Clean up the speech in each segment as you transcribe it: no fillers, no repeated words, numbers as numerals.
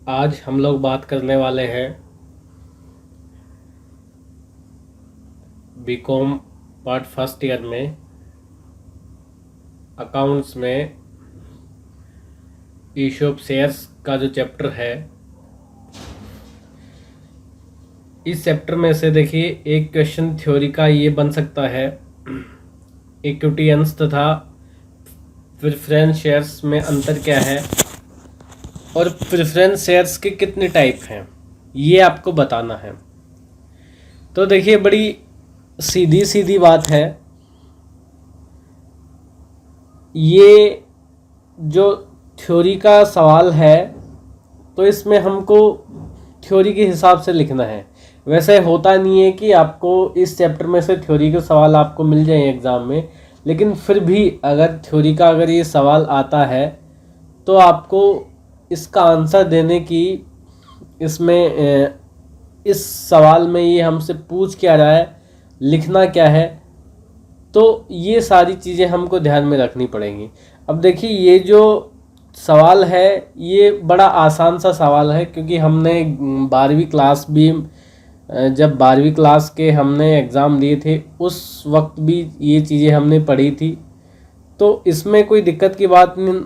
आज हम लोग बात करने वाले हैं बीकॉम पार्ट फर्स्ट ईयर में अकाउंट्स में इशू ऑफ शेयर्स का जो चैप्टर है। इस चैप्टर में से देखिए एक क्वेश्चन थ्योरी का ये बन सकता है, इक्विटी अंश तथा प्रेफरेंस शेयर्स में अंतर क्या है और प्रेफरेंस शेयर्स के कितने टाइप हैं, ये आपको बताना है। तो देखिए बड़ी सीधी सीधी बात है। ये जो थ्योरी का सवाल है तो इसमें हमको थ्योरी के हिसाब से लिखना है। वैसे होता नहीं है कि आपको इस चैप्टर में से थ्योरी के सवाल आपको मिल जाए एग्ज़ाम में, लेकिन फिर भी अगर थ्योरी का अगर ये सवाल आता है तो आपको इसका आंसर देने की इसमें इस सवाल में ये हमसे पूछ क्या रहा है, लिखना क्या है, तो ये सारी चीज़ें हमको ध्यान में रखनी पड़ेंगी। अब देखिए ये जो सवाल है ये बड़ा आसान सा सवाल है, क्योंकि हमने 12वीं क्लास भी जब 12वीं क्लास के हमने एग्ज़ाम दिए थे उस वक्त भी ये चीज़ें हमने पढ़ी थी, तो इसमें कोई दिक्कत की बात नहीं।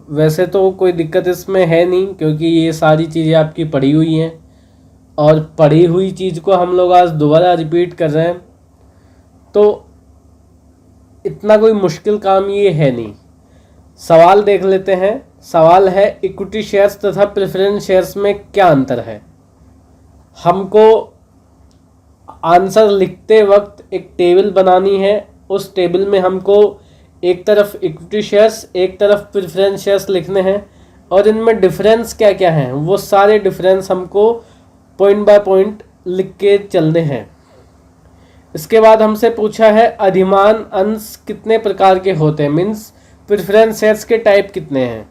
वैसे तो कोई दिक्कत इसमें है नहीं, क्योंकि ये सारी चीज़ें आपकी पढ़ी हुई हैं और पढ़ी हुई चीज़ को हम लोग आज दोबारा रिपीट कर रहे हैं, तो इतना कोई मुश्किल काम ये है नहीं। सवाल देख लेते हैं। सवाल है इक्विटी शेयर्स तथा प्रेफरेंस शेयर्स में क्या अंतर है। हमको आंसर लिखते वक्त एक टेबल बनानी है। उस टेबल में हमको एक तरफ इक्विटी शेयर्स एक तरफ प्रेफरेंस शेयर्स लिखने हैं और इनमें डिफरेंस क्या क्या हैं वो सारे डिफरेंस हमको पॉइंट बाय पॉइंट लिख के चलने हैं। इसके बाद हमसे पूछा है अधिमान अंश कितने प्रकार के होते हैं, मीन्स प्रेफरेंस शेयर्स के टाइप कितने हैं।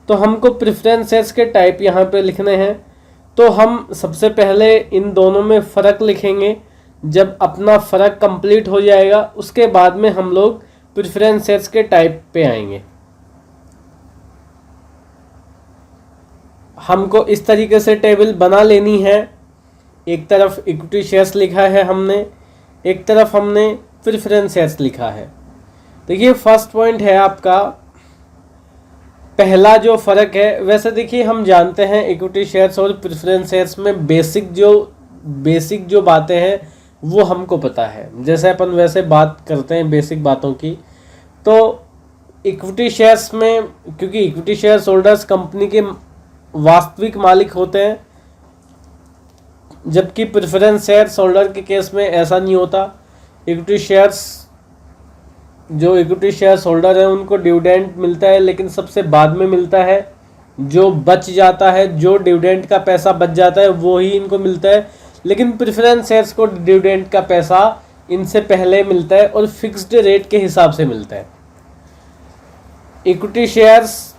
तो हमको प्रेफरेंस शेयर्स के टाइप यहाँ पे लिखने हैं। तो हम सबसे पहले इन दोनों में फ़र्क लिखेंगे। जब अपना फ़र्क कंप्लीट हो जाएगा उसके बाद में हम लोग प्रेफरेंस शेयर्स के टाइप पे आएंगे। हमको इस तरीके से टेबल बना लेनी है। एक तरफ इक्विटी शेयर्स लिखा है हमने, एक तरफ हमने प्रेफरेंस शेयर्स लिखा है। देखिए फर्स्ट पॉइंट है आपका पहला जो फ़र्क है। वैसे देखिए हम जानते हैं इक्विटी शेयर्स और प्रेफरेंस शेयर्स में बेसिक जो बातें हैं वो हमको पता है। जैसे अपन वैसे बात करते हैं बेसिक बातों की, तो इक्विटी शेयर्स में, क्योंकि इक्विटी शेयर्स होल्डर्स कंपनी के वास्तविक मालिक होते हैं, जबकि प्रेफरेंस शेयर्स होल्डर के केस में ऐसा नहीं होता। इक्विटी शेयर्स होल्डर हैं उनको डिविडेंड मिलता है, लेकिन सबसे बाद में मिलता है। जो बच जाता है, जो डिविडेंड का पैसा बच जाता है वो ही इनको मिलता है, लेकिन प्रेफरेंस शेयर्स को डिविडेंड का पैसा इनसे पहले मिलता है और फिक्स्ड रेट के हिसाब से मिलता है। इक्विटी शेयर्स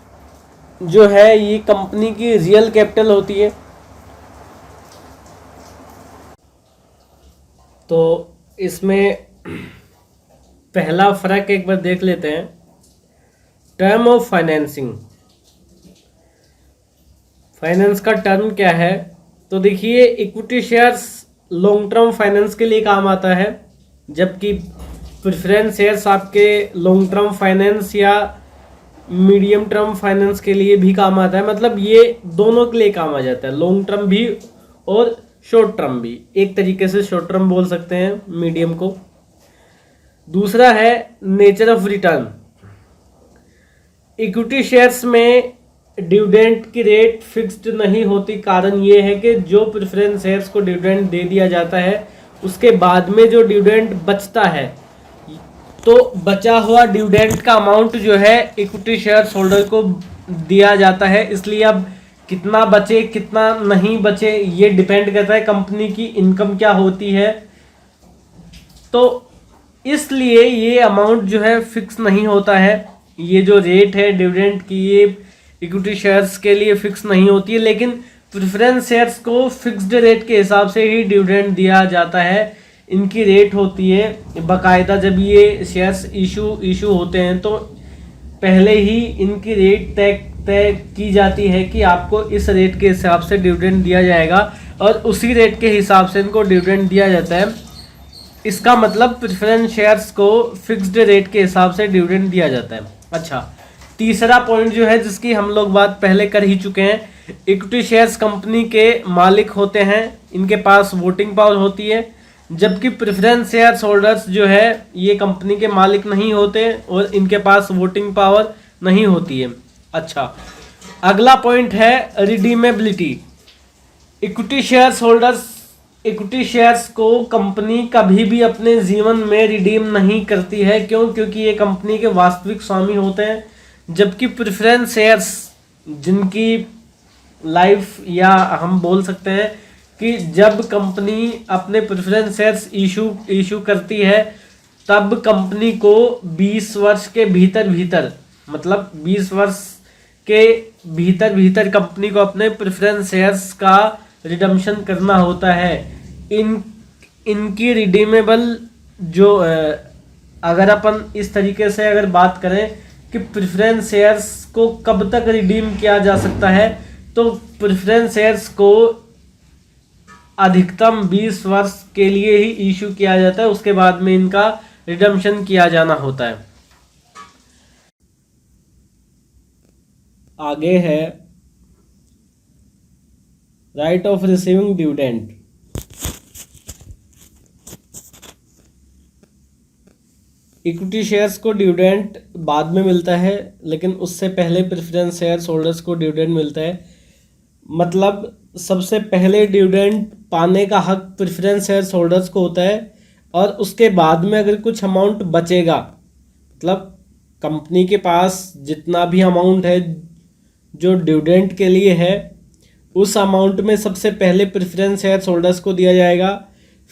जो है ये कंपनी की रियल कैपिटल होती है। तो इसमें पहला फ़र्क एक बार देख लेते हैं। टर्म ऑफ फाइनेंसिंग, फाइनेंस का टर्म क्या है। तो देखिए equity shares long term finance के लिए काम आता है, जबकि प्रेफरेंस शेयर्स आपके लॉन्ग टर्म फाइनेंस या मीडियम टर्म फाइनेंस के लिए भी काम आता है। मतलब ये दोनों के लिए काम आ जाता है, लॉन्ग टर्म भी और शॉर्ट टर्म भी। एक तरीके से शॉर्ट टर्म बोल सकते हैं मीडियम को। दूसरा है nature of return. Equity shares में डिविडेंड की रेट फिक्स्ड नहीं होती। कारण ये है कि जो प्रेफरेंस शेयर्स को डिविडेंड दे दिया जाता है उसके बाद में जो डिविडेंड बचता है, तो बचा हुआ डिविडेंड का अमाउंट जो है इक्विटी शेयर्स होल्डर को दिया जाता है। इसलिए अब कितना बचे कितना नहीं बचे ये डिपेंड करता है कंपनी की इनकम क्या होती है। तो इसलिए ये अमाउंट जो है फिक्स नहीं होता है। ये जो रेट है डिविडेंड की ये इक्विटी शेयर्स के लिए फिक्स नहीं होती है, लेकिन प्रेफरेंस शेयर्स को फिक्स्ड रेट के हिसाब से ही डिविडेंड दिया जाता है। इनकी रेट होती है बाकायदा। जब ये शेयर्स इशू होते हैं तो पहले ही इनकी रेट तय की जाती है कि आपको इस रेट के हिसाब से डिविडेंड दिया जाएगा और उसी रेट के हिसाब से इनको डिविडेंड दिया जाता है। इसका मतलब प्रेफरेंस शेयर्स को फिक्स्ड रेट के हिसाब से डिविडेंड दिया जाता है। अच्छा, तीसरा पॉइंट जो है जिसकी हम लोग बात पहले कर ही चुके हैं, इक्विटी शेयर्स कंपनी के मालिक होते हैं, इनके पास वोटिंग पावर होती है, जबकि प्रेफरेंस शेयर्स होल्डर्स जो है ये कंपनी के मालिक नहीं होते और इनके पास वोटिंग पावर नहीं होती है। अच्छा, अगला पॉइंट है redeemability. Equity shares holders equity shares को कंपनी कभी भी अपने जीवन में रिडीम नहीं करती है। क्यों? क्योंकि ये कंपनी के वास्तविक स्वामी होते हैं, जबकि प्रेफरेंस शेयर्स जिनकी लाइफ, या हम बोल सकते हैं कि जब कंपनी अपने प्रेफरेंस शेयर्स इशू करती है तब कंपनी को 20 वर्ष के भीतर मतलब 20 वर्ष के भीतर कंपनी को अपने प्रेफरेंस शेयर्स का रिडम्पशन करना होता है। इनकी रिडीमेबल जो अगर अपन इस तरीके से अगर बात करें कि प्रेफरेंस शेयर्स को कब तक रिडीम किया जा सकता है, तो प्रेफरेंस शेयर्स को अधिकतम 20 वर्ष के लिए ही इशू किया जाता है, उसके बाद में इनका रिडम्पशन किया जाना होता है। आगे है right of receiving dividend. Equity shares को डिविडेंड बाद में मिलता है, लेकिन उससे पहले प्रेफरेंस शेयर्स होल्डर्स को डिविडेंड मिलता है। मतलब सबसे पहले डिविडेंड पाने का हक प्रेफरेंस शेयर्स होल्डर्स को होता है और उसके बाद में अगर कुछ अमाउंट बचेगा, मतलब कंपनी के पास जितना भी अमाउंट है जो डिविडेंड के लिए है, उस अमाउंट में सबसे पहले प्रेफरेंस शेयर्स होल्डर्स को दिया जाएगा।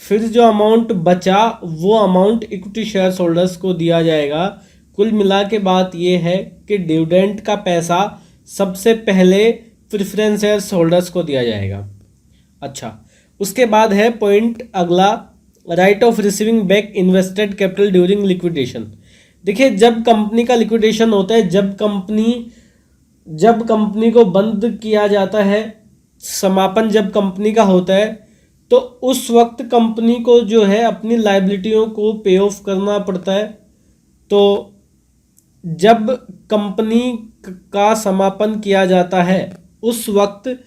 फिर जो अमाउंट बचा वो अमाउंट इक्विटी शेयर्स होल्डर्स को दिया जाएगा। कुल मिला के बात ये है कि डिविडेंड का पैसा सबसे पहले प्रेफरेंस शेयर्स होल्डर्स को दिया जाएगा। अच्छा, उसके बाद है पॉइंट अगला, right of receiving back invested capital during liquidation. देखिए, जब कंपनी का लिक्विडेशन होता है, जब कंपनी को बंद किया जाता है, समापन जब कंपनी का होता है, तो उस वक्त कंपनी को जो है अपनी लायबिलिटियों को पे ऑफ करना पड़ता है। तो जब कंपनी का समापन किया जाता है उस वक्त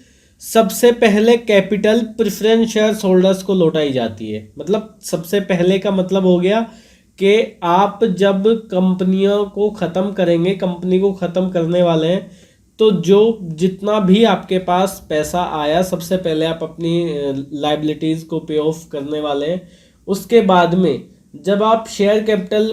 सबसे पहले कैपिटल प्रेफरेंस शेयर्स होल्डर्स को लौटाई जाती है। मतलब सबसे पहले का मतलब हो गया कि आप जब कंपनियों को ख़त्म करेंगे, कंपनी को ख़त्म करने वाले हैं, तो जो जितना भी आपके पास पैसा आया सबसे पहले आप अपनी लायबिलिटीज़ को पे ऑफ करने वाले हैं। उसके बाद में जब आप शेयर कैपिटल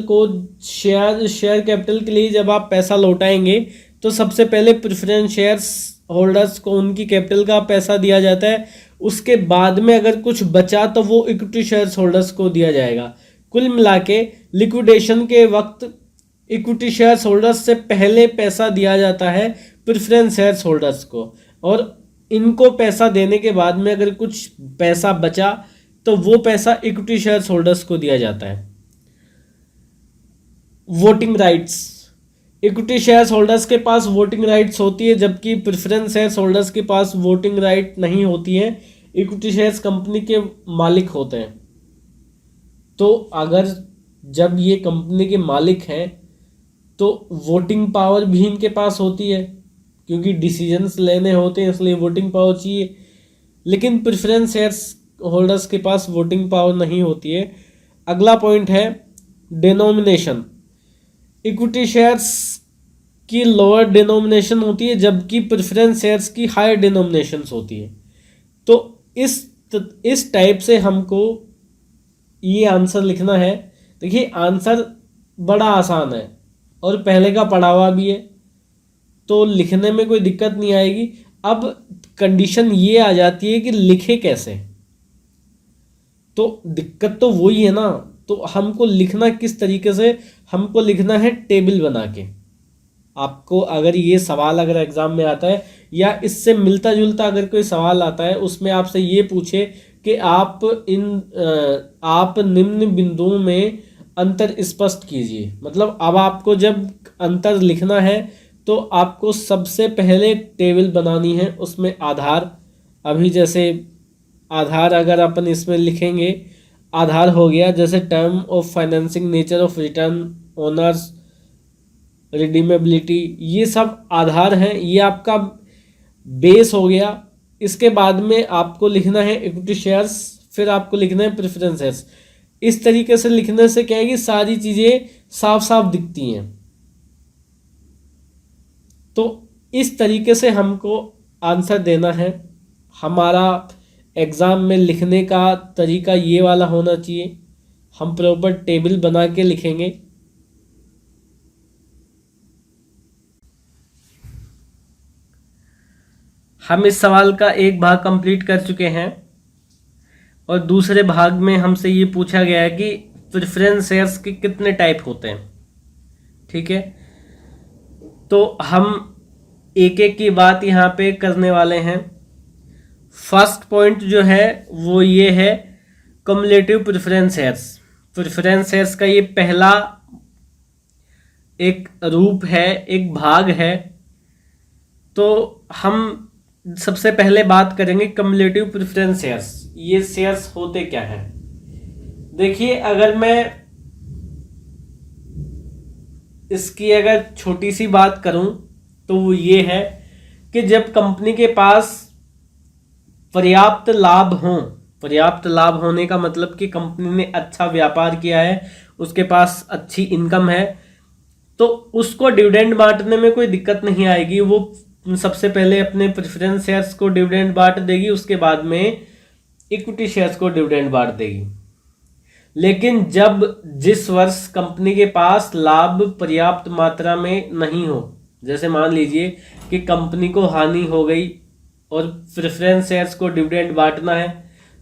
के लिए जब आप पैसा लौटाएंगे तो सबसे पहले प्रेफरेंस शेयर्स होल्डर्स को उनकी कैपिटल का पैसा दिया जाता है। उसके बाद में अगर कुछ बचा तो वो इक्विटी शेयर्स होल्डर्स को दिया जाएगा। कुल मिला के लिक्विडेशन के वक्त इक्विटी शेयर्स होल्डर्स से पहले पैसा दिया जाता है प्रेफरेंस शेयर्स होल्डर्स को, और इनको पैसा देने के बाद में अगर कुछ पैसा बचा तो वो पैसा इक्विटी शेयर्स होल्डर्स को दिया जाता है। Voting rights, equity shares holders के पास वोटिंग राइट्स होती है, जबकि प्रेफरेंस शेयर्स होल्डर्स के पास वोटिंग राइट नहीं होती है। इक्विटी शेयर्स कंपनी के मालिक होते हैं, तो अगर जब ये कंपनी के मालिक हैं तो वोटिंग पावर भी इनके पास होती है, क्योंकि डिसीजंस लेने होते हैं, इसलिए वोटिंग पावर चाहिए। लेकिन प्रेफरेंस शेयर्स होल्डर्स के पास वोटिंग पावर नहीं होती है। अगला पॉइंट है डिनोमिनेशन। इक्विटी शेयर्स की लोअर डिनोमिनेशन होती है, जबकि प्रेफरेंस शेयर्स की हायर डिनोमिनेशंस होती है। तो इस टाइप से हमको ये आंसर लिखना है। देखिए, आंसर बड़ा आसान है और पहले का पढ़ा हुआ भी है, तो लिखने में कोई दिक्कत नहीं आएगी। अब कंडीशन ये आ जाती है कि लिखे कैसे, तो दिक्कत तो वही है ना। तो हमको लिखना किस तरीके से, हमको लिखना है टेबल बना के। आपको अगर ये सवाल अगर एग्जाम में आता है या इससे मिलता जुलता अगर कोई सवाल आता है, उसमें आपसे ये पूछे कि आप निम्न बिंदुओं में अंतर स्पष्ट कीजिए, मतलब अब आपको जब अंतर लिखना है तो आपको सबसे पहले टेबल बनानी है, उसमें आधार। अभी जैसे आधार अगर अपन इसमें लिखेंगे, आधार हो गया, जैसे term of financing, nature of return, owners, redeemability, ये सब आधार हैं, ये आपका बेस हो गया। इसके बाद में आपको लिखना है इक्विटी शेयर्स, फिर आपको लिखना है प्रेफरेंस शेयर्स। इस तरीके से लिखने से क्या है कि सारी चीज़ें साफ साफ दिखती हैं। तो इस तरीके से हमको आंसर देना है। हमारा एग्ज़ाम में लिखने का तरीका ये वाला होना चाहिए। हम प्रॉपर टेबल बना के लिखेंगे। हम इस सवाल का एक भाग कंप्लीट कर चुके हैं और दूसरे भाग में हमसे ये पूछा गया है कि प्रेफरेंस शेयर्स के कितने टाइप होते हैं। ठीक है, तो हम एक एक की बात यहाँ पे करने वाले हैं। फर्स्ट पॉइंट जो है वो ये है cumulative preference shares. Preference shares का ये पहला एक रूप है, एक भाग है। तो हम सबसे पहले बात करेंगे कम्युलेटिव प्रेफरेंस शेयर्स। ये शेयर्स होते क्या हैं? देखिए, अगर मैं इसकी अगर छोटी सी बात करूं तो वो ये है कि जब कंपनी के पास पर्याप्त लाभ हो, पर्याप्त लाभ होने का मतलब कि कंपनी ने अच्छा व्यापार किया है, उसके पास अच्छी इनकम है, तो उसको डिविडेंड बांटने में कोई दिक्कत नहीं आएगी। वो सबसे पहले अपने प्रेफरेंस शेयर्स को डिविडेंड बांट देगी, उसके बाद में इक्विटी शेयर्स को डिविडेंड बांट देगी। लेकिन जब जिस वर्ष कंपनी के पास लाभ पर्याप्त मात्रा में नहीं हो, जैसे मान लीजिए कि कंपनी को हानि हो गई और प्रेफरेंस शेयर्स को डिविडेंड बांटना है,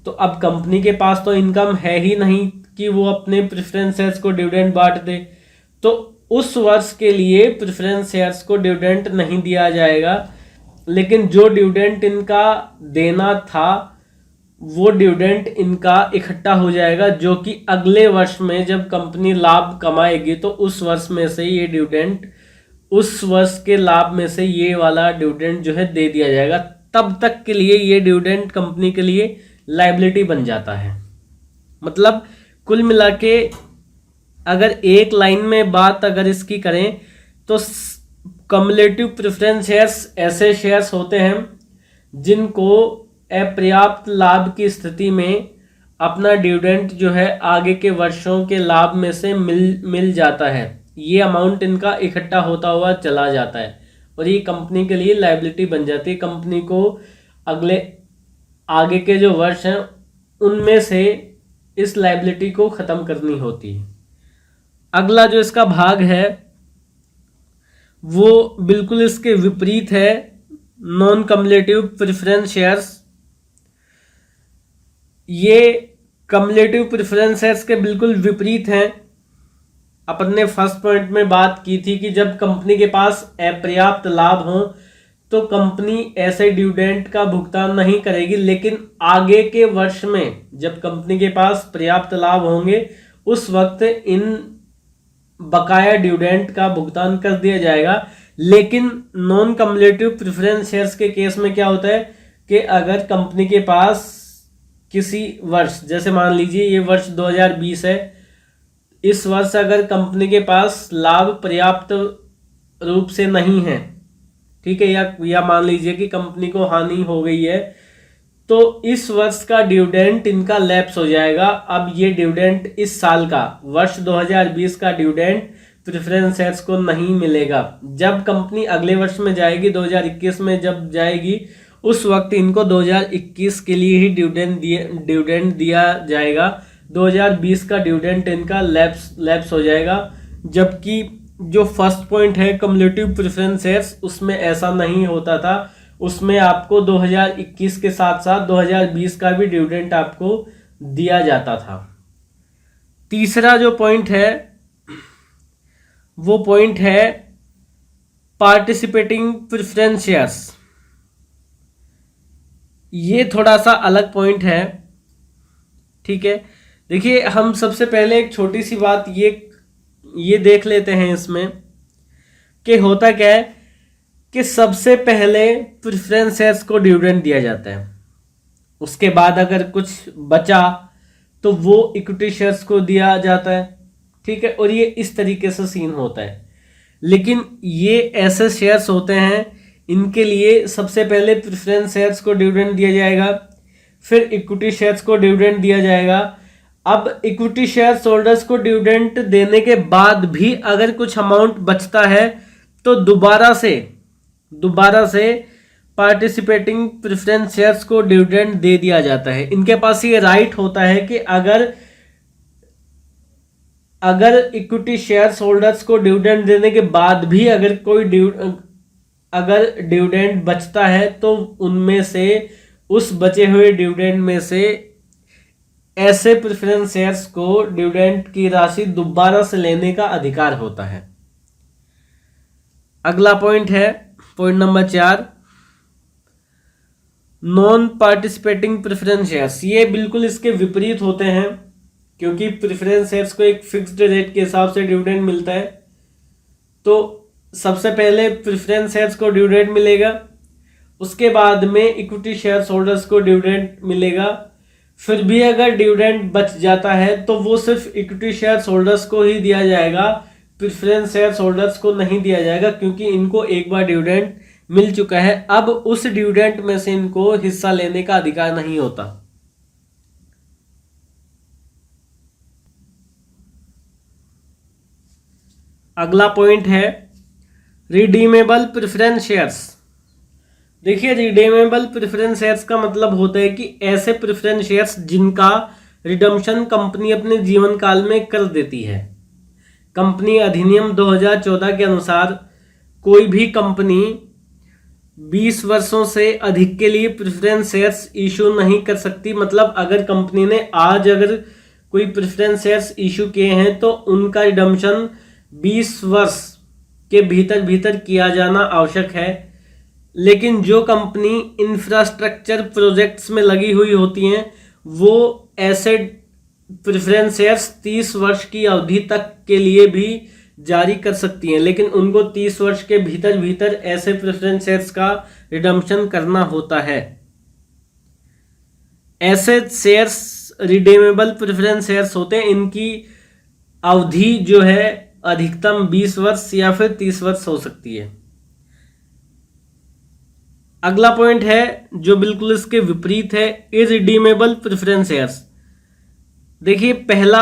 तो अब कंपनी के पास तो इनकम है ही नहीं कि वो अपने प्रेफरेंस शेयर्स को डिविडेंड बांट दे, तो उस वर्ष के लिए प्रेफरेंस शेयर्स को डिविडेंड नहीं दिया जाएगा। लेकिन जो डिविडेंड इनका देना था वो डिविडेंड इनका इकट्ठा हो जाएगा, जो कि अगले वर्ष में जब कंपनी लाभ कमाएगी तो उस वर्ष में से ये डिविडेंड, उस वर्ष के लाभ में से ये वाला डिविडेंड जो है दे दिया जाएगा। तब तक के लिए ये डिविडेंड कंपनी के लिए लायबिलिटी बन जाता है। मतलब कुल मिला के अगर एक लाइन में बात अगर इसकी करें तो कम्युलेटिव प्रेफरेंस शेयर्स ऐसे शेयर्स होते हैं जिनको अपर्याप्त लाभ की स्थिति में अपना डिविडेंड जो है आगे के वर्षों के लाभ में से मिल जाता है। ये अमाउंट इनका इकट्ठा होता हुआ चला जाता है और ये कंपनी के लिए लायबिलिटी बन जाती है। कंपनी को अगले आगे के जो वर्ष हैं उनमें से इस लायबिलिटी को ख़त्म करनी होती है। अगला जो इसका भाग है वो बिल्कुल इसके विपरीत है, नॉन कम्युलेटिव प्रेफरेंस शेयर्स। ये कम्युलेटिव प्रेफरेंस शेयर्स के बिल्कुल विपरीत हैं। अपन ने फर्स्ट पॉइंट में बात की थी कि जब कंपनी के पास अपर्याप्त लाभ हो तो कंपनी ऐसे डिविडेंड का भुगतान नहीं करेगी, लेकिन आगे के वर्ष में जब कंपनी के पास पर्याप्त लाभ होंगे उस वक्त इन बकाया डिविडेंड का भुगतान कर दिया जाएगा। लेकिन नॉन कम्युलेटिव प्रेफरेंस शेयर्स के केस में क्या होता है कि अगर कंपनी के पास किसी वर्ष, जैसे मान लीजिए ये वर्ष 2020 है, इस वर्ष अगर कंपनी के पास लाभ पर्याप्त रूप से नहीं है, ठीक है, या मान लीजिए कि कंपनी को हानि हो गई है, तो इस वर्ष का डिविडेंड इनका लैप्स हो जाएगा। अब ये डिविडेंड इस साल का वर्ष 2020 का डिविडेंड प्रेफरेंस शेयर्स को नहीं मिलेगा। जब कंपनी अगले वर्ष में जाएगी, 2021 में जब जाएगी, उस वक्त इनको 2021 के लिए ही डिविडेंड दिया जाएगा। 2020 का डिविडेंड इनका लैप्स हो जाएगा। जबकि जो फर्स्ट पॉइंट है कम्युलेटिव प्रेफरेंस शेयर्स, उसमें ऐसा नहीं होता था। उसमें आपको 2021 के साथ साथ 2020 का भी डिविडेंड आपको दिया जाता था। तीसरा जो पॉइंट है वो पॉइंट है पार्टिसिपेटिंग प्रेफरेंस शेयर्स। ये थोड़ा सा अलग पॉइंट है, ठीक है। देखिए, हम सबसे पहले एक छोटी सी बात ये देख लेते हैं इसमें कि होता क्या है कि सबसे पहले प्रेफरेंस शेयर्स को डिविडेंड दिया जाता है, उसके बाद अगर कुछ बचा तो वो इक्विटी शेयर्स को दिया जाता है, ठीक है। और ये इस तरीके से सीन होता है। लेकिन ये ऐसे शेयर्स होते हैं, इनके लिए सबसे पहले प्रेफरेंस शेयर्स को डिविडेंड दिया जाएगा, फिर इक्विटी शेयर्स को डिविडेंड दिया जाएगा। अब इक्विटी शेयर्स होल्डर्स को डिविडेंड देने के बाद भी अगर कुछ अमाउंट बचता है तो दोबारा से पार्टिसिपेटिंग प्रेफरेंस शेयर्स को डिविडेंड दे दिया जाता है। इनके पास ये राइट होता है कि अगर इक्विटी शेयर्स होल्डर्स को डिविडेंड देने के बाद भी अगर डिविडेंड बचता है तो उनमें से, उस बचे हुए डिविडेंड में से ऐसे प्रेफरेंस शेयर्स को डिविडेंड की राशि दोबारा से लेने का अधिकार होता है। अगला पॉइंट है point number 4, non participating preference shares. ये बिल्कुल इसके विपरीत होते हैं, क्योंकि प्रेफरेंस शेयर्स को एक फिक्स्ड रेट के हिसाब से डिविडेंड मिलता है। तो सबसे पहले प्रेफरेंस शेयर्स को डिविडेंड मिलेगा, उसके बाद में इक्विटी शेयर्स होल्डर्स को डिविडेंड मिलेगा। फिर भी अगर डिविडेंड बच जाता है तो वो सिर्फ इक्विटी शेयर्स होल्डर्स को ही दिया जाएगा, प्रेफरेंस शेयर्स होल्डर्स को नहीं दिया जाएगा, क्योंकि इनको एक बार डिविडेंड मिल चुका है। अब उस डिविडेंड में से इनको हिस्सा लेने का अधिकार नहीं होता। अगला पॉइंट है रिडीमेबल प्रेफरेंस शेयर्स। देखिए, रिडीमेबल प्रेफरेंस शेयर्स का मतलब होता है कि ऐसे प्रेफरेंस शेयर्स जिनका रिडम्पशन कंपनी अपने जीवन काल में कर देती है। कंपनी अधिनियम 2014 के अनुसार कोई भी कंपनी 20 वर्षों से अधिक के लिए प्रेफरेंस शेयर्स इशू नहीं कर सकती। मतलब अगर कंपनी ने आज अगर कोई प्रेफरेंस शेयर्स इशू किए हैं तो उनका रिडम्पशन 20 वर्ष के भीतर किया जाना आवश्यक है। लेकिन जो कंपनी इंफ्रास्ट्रक्चर प्रोजेक्ट्स में लगी हुई होती हैं वो ऐसे प्रेफरेंस शेयर्स 30 वर्ष की अवधि तक के लिए भी जारी कर सकती हैं, लेकिन उनको 30 वर्ष के भीतर ऐसे प्रेफरेंस शेयर्स का रिडम्पशन करना होता है। ऐसे शेयर्स रिडीमेबल प्रेफरेंस शेयर्स होते हैं, इनकी अवधि जो है अधिकतम 20 वर्ष या फिर 30 वर्ष हो सकती है। अगला पॉइंट है जो बिल्कुल इसके विपरीत है, इररिडीमेबल प्रेफरेंस शेयर्स। देखिए, पहला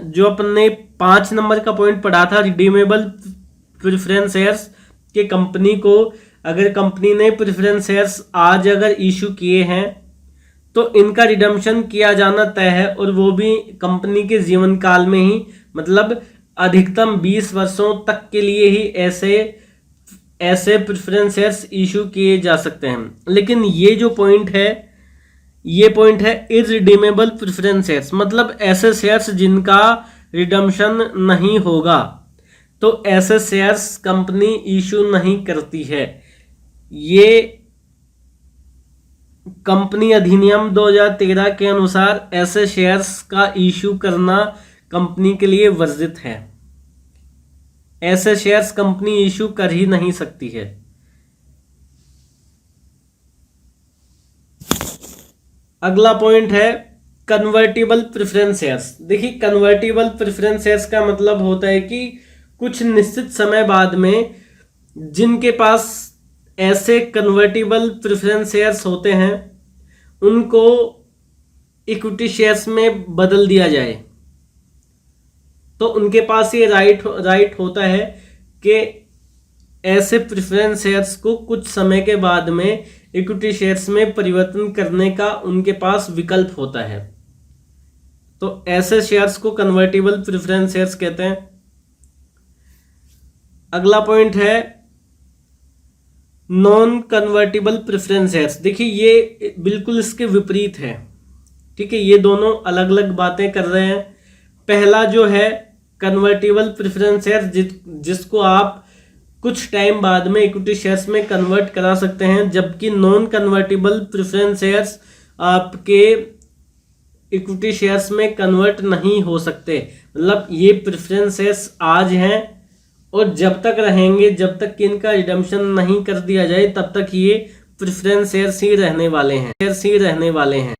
जो अपन ने 5 नंबर का पॉइंट पढ़ा था रिडीमेबल प्रेफरेंस शेयर्स, कि कंपनी को अगर कंपनी ने प्रेफरेंस शेयर्स आज अगर इशू किए हैं तो इनका रिडम्पशन किया जाना तय है, और वो भी कंपनी के जीवन काल में ही, मतलब अधिकतम 20 वर्षों तक के लिए ही ऐसे प्रेफरेंस शेयर्स इशू किए जा सकते हैं। लेकिन ये जो पॉइंट है, ये पॉइंट है इररिडीमेबल प्रेफरेंस शेयर्स, मतलब ऐसे शेयर्स जिनका रिडम्पशन नहीं होगा, तो ऐसे शेयर्स कंपनी इशू नहीं करती है। ये कंपनी अधिनियम 2013 के अनुसार ऐसे शेयर्स का इशू करना कंपनी के लिए वर्जित है। ऐसे शेयर्स कंपनी इशू कर ही नहीं सकती है। अगला पॉइंट है कन्वर्टिबल प्रेफरेंस शेयर्स। देखिए, कन्वर्टिबल प्रेफरेंस शेयर्स का मतलब होता है कि कुछ निश्चित समय बाद में जिनके पास ऐसे कन्वर्टिबल प्रेफरेंस शेयर्स होते हैं उनको इक्विटी शेयर्स में बदल दिया जाए, तो उनके पास ये राइट होता है कि ऐसे प्रेफरेंस शेयर्स को कुछ समय के बाद में इक्विटी शेयर्स में परिवर्तन करने का उनके पास विकल्प होता है। तो ऐसे शेयर्स को कन्वर्टिबल प्रेफरेंस शेयर्स कहते हैं। अगला पॉइंट है नॉन कन्वर्टिबल प्रेफरेंस शेयर्स। देखिए, ये बिल्कुल इसके विपरीत है, ठीक है। ये दोनों अलग अलग बातें कर रहे हैं। पहला जो है कन्वर्टिबल प्रेफरेंस शेयर्स, जिसको आप कुछ टाइम बाद में इक्विटी शेयर्स में कन्वर्ट करा सकते हैं, जबकि नॉन कन्वर्टिबल प्रेफरेंस शेयर्स आपके इक्विटी शेयर्स में कन्वर्ट नहीं हो सकते। मतलब ये प्रेफरेंस शेयर्स आज हैं और जब तक रहेंगे, जब तक कि इनका रिडम्पशन नहीं कर दिया जाए, तब तक ये प्रेफरेंस शेयर्स ही रहने वाले हैं।